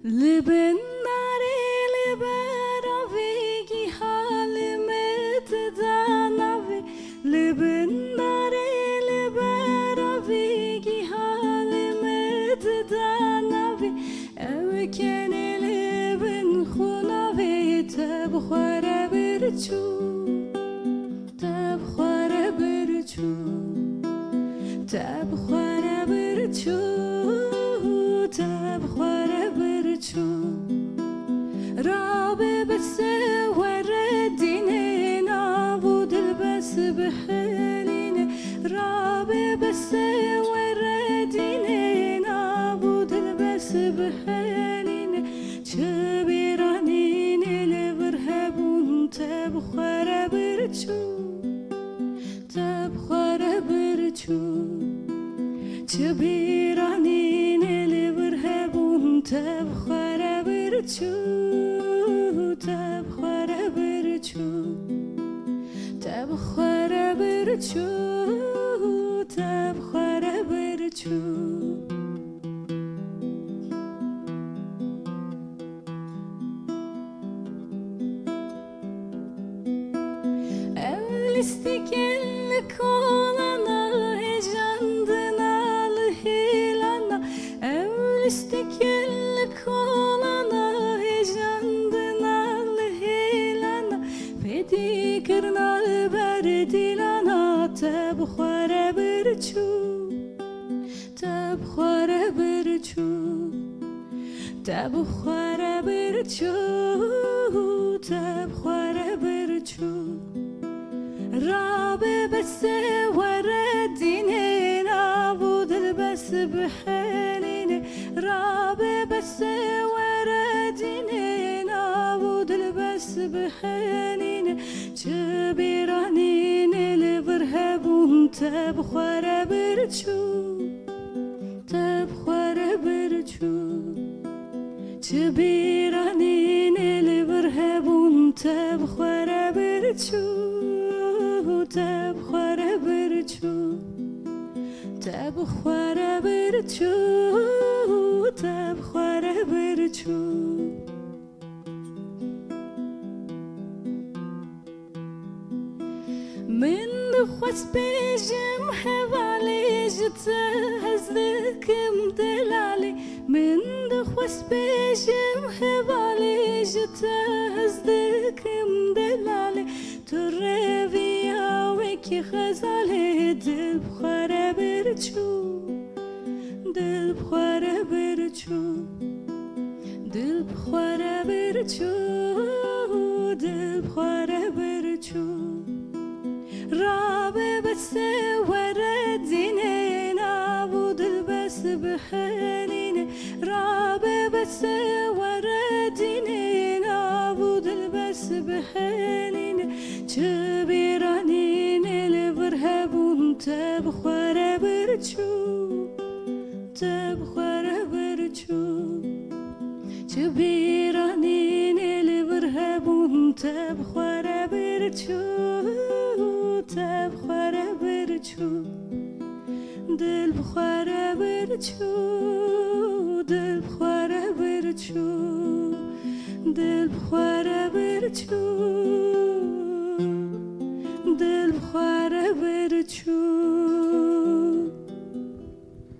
لبن ناری لبراویگی حالمت دانوی لبن ناری لبراویگی حالمت دانوی اوکن لبن خونوی تبخوره برچو تبخوره برچو تبخوره برچو تبخوره برچو رابه بس وردینه نابود بس بحلینه رابه بس وردینه نابود بس بحلینه چه بیرانینه لورهبون تبخوره برچو تبخوره برچو چه بیرانینه لورهبون تبخوره برچو تبخوره برچو تبخوره برچو تبخوره برچو Evlistikel kolana hecandına hilana Evlistikel kolana hecandına hilana Fedi kırnal berdilana tebkhore birçu tebkhore birçu tebkhore birçu tebkhore birçu رابه بس وردینه نابود بس بحلینه رابه بس وردینه نابود بس بحلینه چه بیرانینه لورهبون تبخوره برچو تبخوره برچو چه بیرانینه لورهبون تبخوره برچو تبخوره برچو تبخوره برچو تبخوره برچو من دخوس بيجم حوالي جتهزلكم دلالي من دخوس بيجم حوالي جتهزلكم دلالي تربيا وكي خزالي دل بخوره برچو دل بخوره برچو دل بخوره برچو دل بخوره برچو رابه بس وردینه نابود بس بحلینه رابه بس وردینه نابود بس بحلینه چه بیرانینه لورهبون تبخوره برچو تبخوره برچو چه بیرانینه لورهبون تبخوره برچو تبخوره برچو دل بخوره برچو دل بخوره برچو دل بخوره برچو